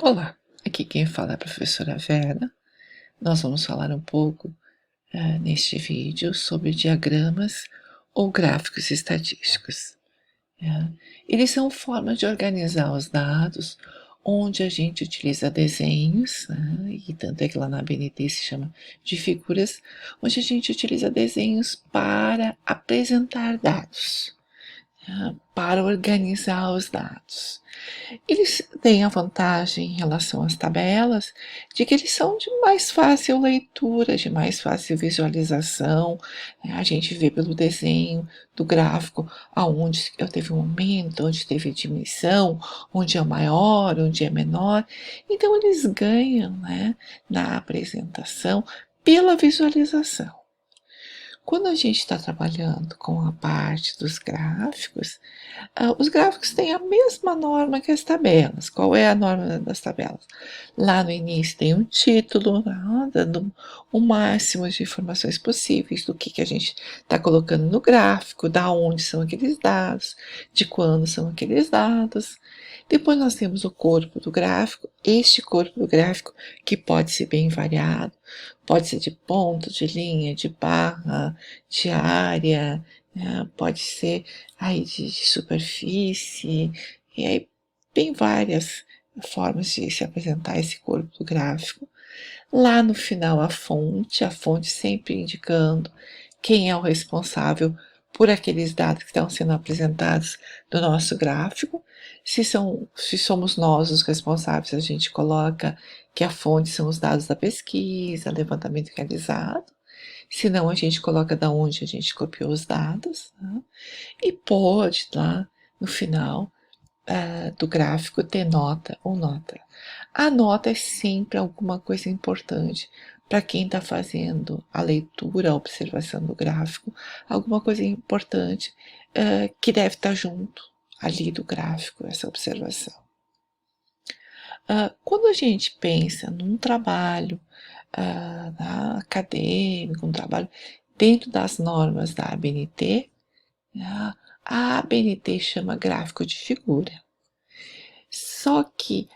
Olá, aqui quem fala é a professora Vera. Nós vamos falar um pouco neste vídeo sobre diagramas ou gráficos estatísticos. Eles são formas de organizar os dados onde a gente utiliza desenhos, né, e tanto é que lá na ABNT se chama de figuras, onde a gente utiliza desenhos para apresentar dados, para organizar os dados. Eles têm a vantagem em relação às tabelas de que eles são de mais fácil leitura, de mais fácil visualização, né? A gente vê pelo desenho do gráfico aonde eu teve um aumento, onde teve diminuição, onde é maior, onde é menor. Então eles ganham, né, na apresentação pela visualização. Quando a gente está trabalhando com a parte dos gráficos, os gráficos têm a mesma norma que as tabelas. Qual é a norma das tabelas? Lá no início tem um título, dando o máximo de informações possíveis do que a gente está colocando no gráfico, da onde são aqueles dados, de quando são aqueles dados. Depois nós temos o corpo do gráfico, este corpo do gráfico que pode ser bem variado, pode ser de ponto, de linha, de barra, de área, né? Pode ser aí de superfície, e aí tem várias formas de se apresentar esse corpo do gráfico. Lá no final a fonte sempre indicando quem é o responsável por aqueles dados que estão sendo apresentados do nosso gráfico. Se somos nós os responsáveis, a gente coloca que a fonte são os dados da pesquisa, levantamento realizado. Se não, a gente coloca da onde a gente copiou os dados, né? E pode lá no final do gráfico ter nota ou nota. A nota é sempre alguma coisa importante para quem está fazendo a leitura, a observação do gráfico, alguma coisa importante que deve estar junto ali do gráfico, essa observação. Quando a gente pensa num trabalho acadêmico, um trabalho dentro das normas da ABNT, a ABNT chama gráfico de figura. Só que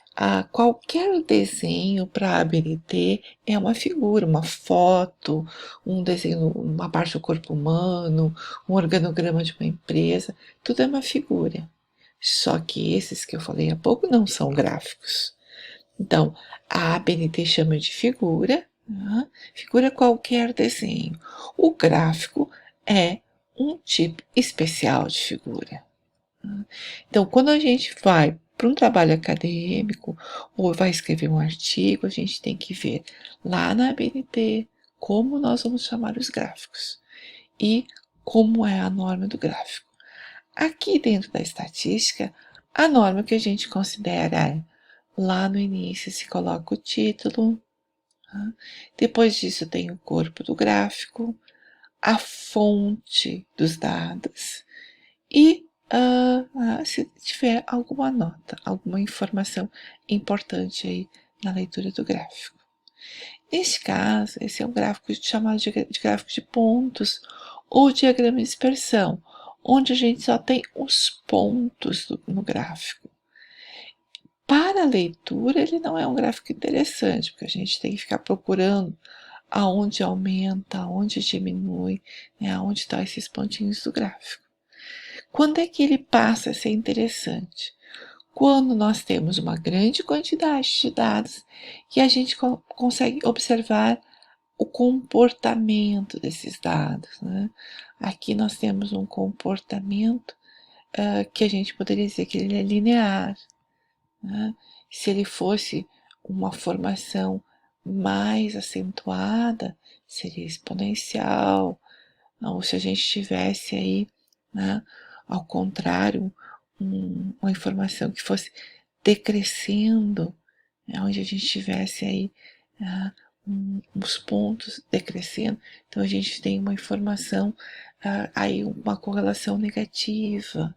qualquer desenho para a ABNT é uma figura, uma foto, um desenho, uma parte do corpo humano, um organograma de uma empresa, tudo é uma figura. Só que esses que eu falei há pouco não são gráficos. Então, a ABNT chama de figura, né? Figura qualquer desenho. O gráfico é um tipo especial de figura. Então, quando a gente vai para um trabalho acadêmico ou vai escrever um artigo, a gente tem que ver lá na ABNT como nós vamos chamar os gráficos e como é a norma do gráfico. Aqui dentro da estatística, a norma que a gente considera é lá no início se coloca o título, depois disso tem o corpo do gráfico, a fonte dos dados e se tiver alguma nota, alguma informação importante aí na leitura do gráfico. Neste caso, esse é um gráfico chamado de gráfico de pontos ou diagrama de dispersão, onde a gente só tem os pontos no gráfico. Para a leitura, ele não é um gráfico interessante, porque a gente tem que ficar procurando aonde aumenta, aonde diminui, né, aonde estão esses pontinhos do gráfico. Quando é que ele passa a ser interessante? Quando nós temos uma grande quantidade de dados e a gente consegue observar o comportamento desses dados, né? Aqui nós temos um comportamento que a gente poderia dizer que ele é linear, né? Se ele fosse uma formação mais acentuada, seria exponencial, ou se a gente tivesse aí, né, ao contrário, uma informação que fosse decrescendo, né, onde a gente tivesse aí os pontos decrescendo, então a gente tem uma informação, aí uma correlação negativa.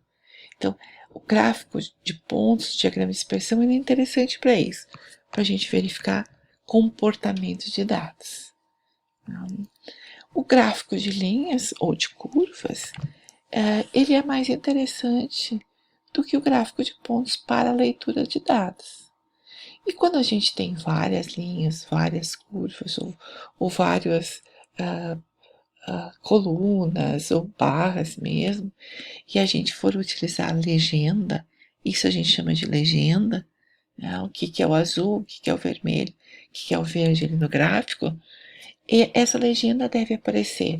Então, o gráfico de pontos, diagrama de dispersão, ele é interessante para isso, para a gente verificar comportamento de dados. O gráfico de linhas ou de curvas, ele é mais interessante do que o gráfico de pontos para a leitura de dados. E quando a gente tem várias linhas, várias curvas ou várias colunas ou barras mesmo, e a gente for utilizar a legenda, isso a gente chama de legenda, né? O que é o azul, o que é o vermelho, o que é o verde ali no gráfico, e essa legenda deve aparecer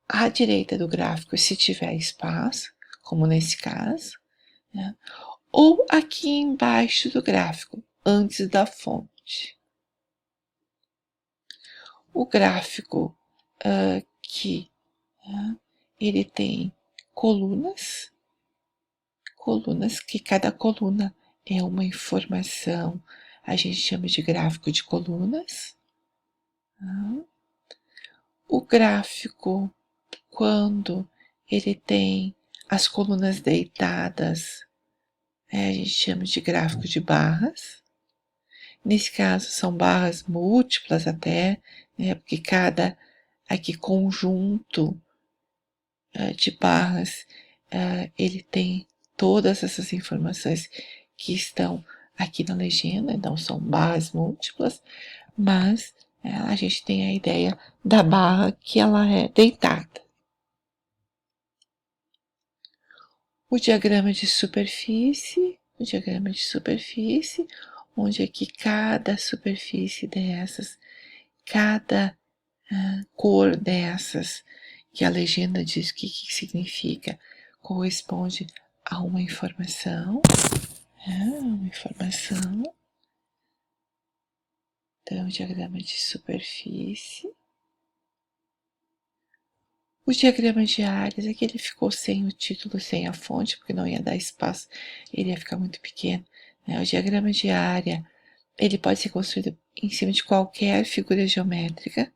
à direita do gráfico se tiver espaço, como nesse caso, né? Ou aqui embaixo do gráfico, antes da fonte. O gráfico que ele tem colunas, que cada coluna é uma informação, a gente chama de gráfico de colunas. O gráfico, quando ele tem as colunas deitadas, a gente chama de gráfico de barras. Nesse caso, são barras múltiplas até, né, porque cada aqui conjunto de barras, ele tem todas essas informações que estão aqui na legenda, então são barras múltiplas, mas a gente tem a ideia da barra que ela é deitada. O diagrama de superfície, onde aqui cada superfície dessas, cada cor dessas, que a legenda diz o que significa, corresponde a uma informação. Então, diagrama de superfície. O diagrama de áreas, aqui ele ficou sem o título, sem a fonte, porque não ia dar espaço, ele ia ficar muito pequeno. O diagrama de área, ele pode ser construído em cima de qualquer figura geométrica.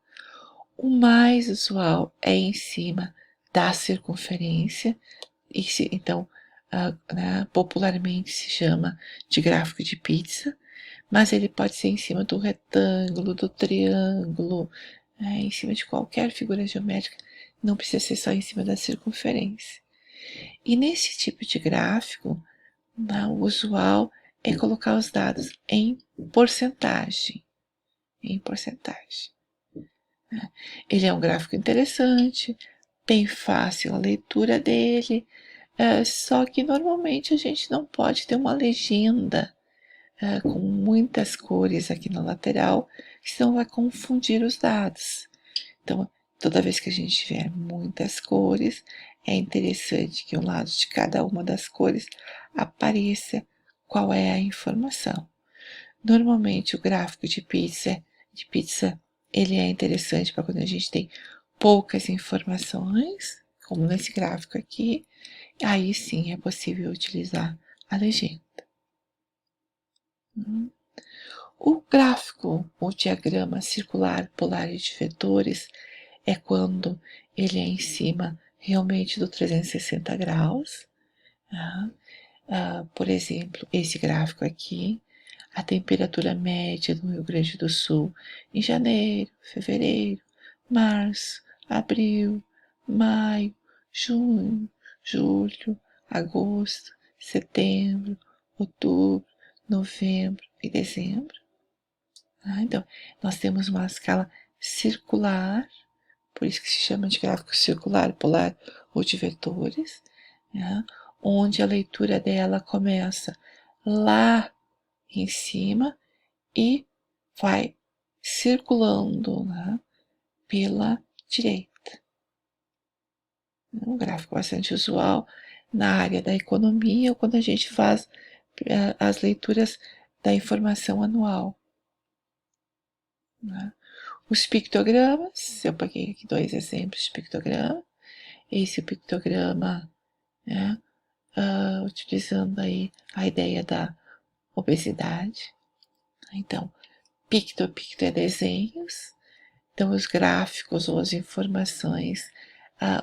O mais usual é em cima da circunferência, então, popularmente se chama de gráfico de pizza, mas ele pode ser em cima do retângulo, do triângulo, em cima de qualquer figura geométrica, não precisa ser só em cima da circunferência. E nesse tipo de gráfico, o usual é colocar os dados em porcentagem. Ele é um gráfico interessante, bem fácil a leitura dele, só que normalmente a gente não pode ter uma legenda com muitas cores aqui na lateral, senão vai confundir os dados. Então, toda vez que a gente tiver muitas cores, é interessante que ao lado de cada uma das cores apareça qual é a informação. Normalmente o gráfico de pizza, ele é interessante para quando a gente tem poucas informações, como nesse gráfico aqui, aí sim é possível utilizar a legenda. O gráfico, o diagrama circular polar de vetores, é quando ele é em cima realmente do 360 graus. Por exemplo, esse gráfico aqui, a temperatura média no Rio Grande do Sul em janeiro, fevereiro, março, abril, maio, junho, julho, agosto, setembro, outubro, novembro e dezembro. Então, nós temos uma escala circular, por isso que se chama de gráfico circular, polar ou de vetores, onde a leitura dela começa lá em cima e vai circulando pela direita. Um gráfico bastante usual na área da economia ou quando a gente faz as leituras da informação anual. Os pictogramas, eu peguei aqui 2 exemplos de pictograma. Esse pictograma, utilizando aí a ideia da obesidade. Então, picto é desenhos. Então, os gráficos ou as informações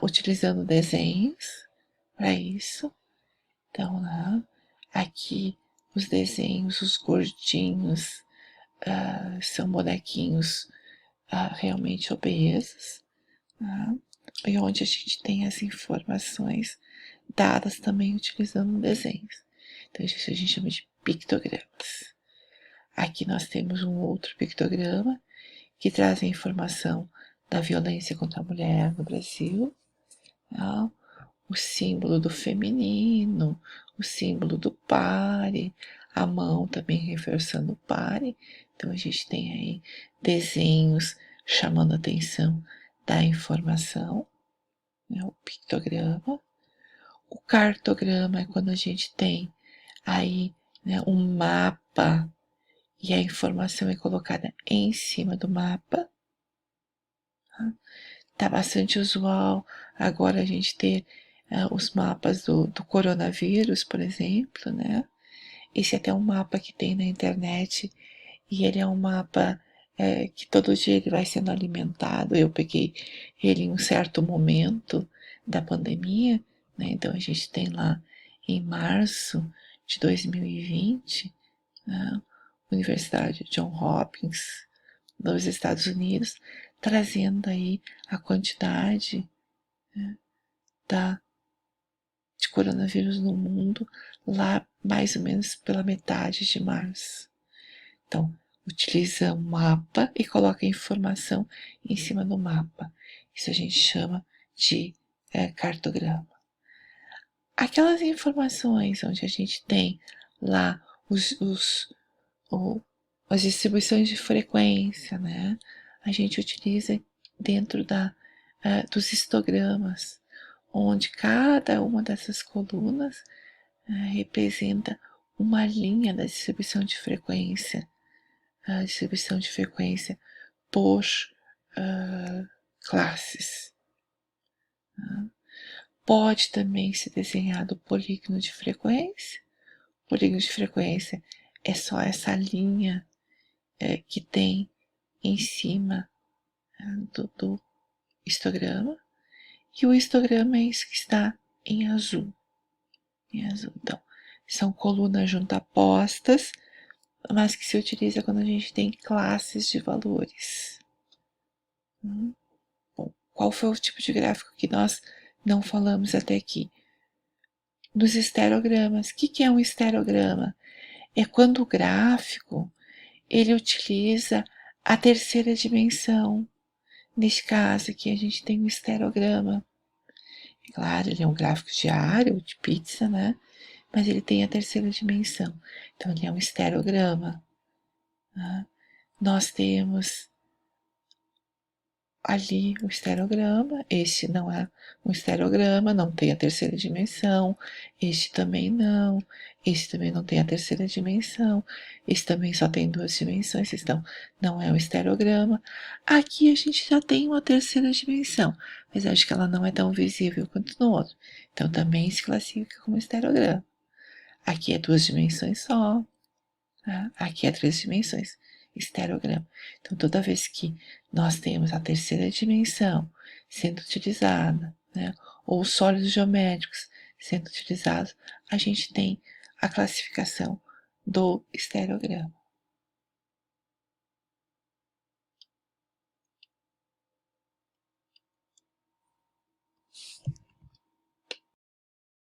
utilizando desenhos para isso. Então, aqui os desenhos, os gordinhos, são bonequinhos realmente obesos, e onde a gente tem as informações dadas também utilizando desenhos. Então, isso a gente chama de pictogramas. Aqui nós temos um outro pictograma que traz a informação da violência contra a mulher no Brasil, tá? O símbolo do feminino, o símbolo do pare, a mão também reforçando o pare. Então a gente tem aí desenhos chamando a atenção da informação, né? O pictograma. O cartograma é quando a gente tem aí, né, um mapa e a informação é colocada em cima do mapa. Tá bastante usual agora a gente ter os mapas do coronavírus, por exemplo, né? Esse é até um mapa que tem na internet e ele é um mapa que todo dia ele vai sendo alimentado. Eu peguei ele em um certo momento da pandemia, né? Então a gente tem lá em março de 2020, né? Universidade John Hopkins dos Estados Unidos, trazendo aí a quantidade, né, de coronavírus no mundo lá mais ou menos pela metade de março. Então, utiliza um mapa e coloca a informação em cima do mapa. Isso a gente chama de cartograma. Aquelas informações onde a gente tem lá as distribuições de frequência, né? A gente utiliza dentro dos histogramas, onde cada uma dessas colunas representa uma linha da distribuição de frequência, a distribuição de frequência por classes. Pode também ser desenhado polígono de frequência. Polígono de frequência é só essa linha que tem em cima do histograma, e o histograma é isso que está em azul. Então, são colunas juntapostas, mas que se utiliza quando a gente tem classes de valores. Bom, qual foi o tipo de gráfico que nós não falamos até aqui? Dos estereogramas. O que é um estereograma? É quando o gráfico ele utiliza a terceira dimensão. Neste caso aqui a gente tem um estereograma. Claro, ele é um gráfico diário, de pizza, né? Mas ele tem a terceira dimensão. Então ele é um estereograma. Né? Nós temos ali o estereograma. Este não é um estereograma, não tem a terceira dimensão. Este também não. Este também não tem a terceira dimensão. Este também só tem duas dimensões, então não é um estereograma. Aqui a gente já tem uma terceira dimensão, mas acho que ela não é tão visível quanto no outro. Então também se classifica como estereograma. Aqui é duas dimensões só. Tá? Aqui é três dimensões. Estereograma. Então, toda vez que nós temos a terceira dimensão sendo utilizada, né, ou os sólidos geométricos sendo utilizados, a gente tem a classificação do estereograma.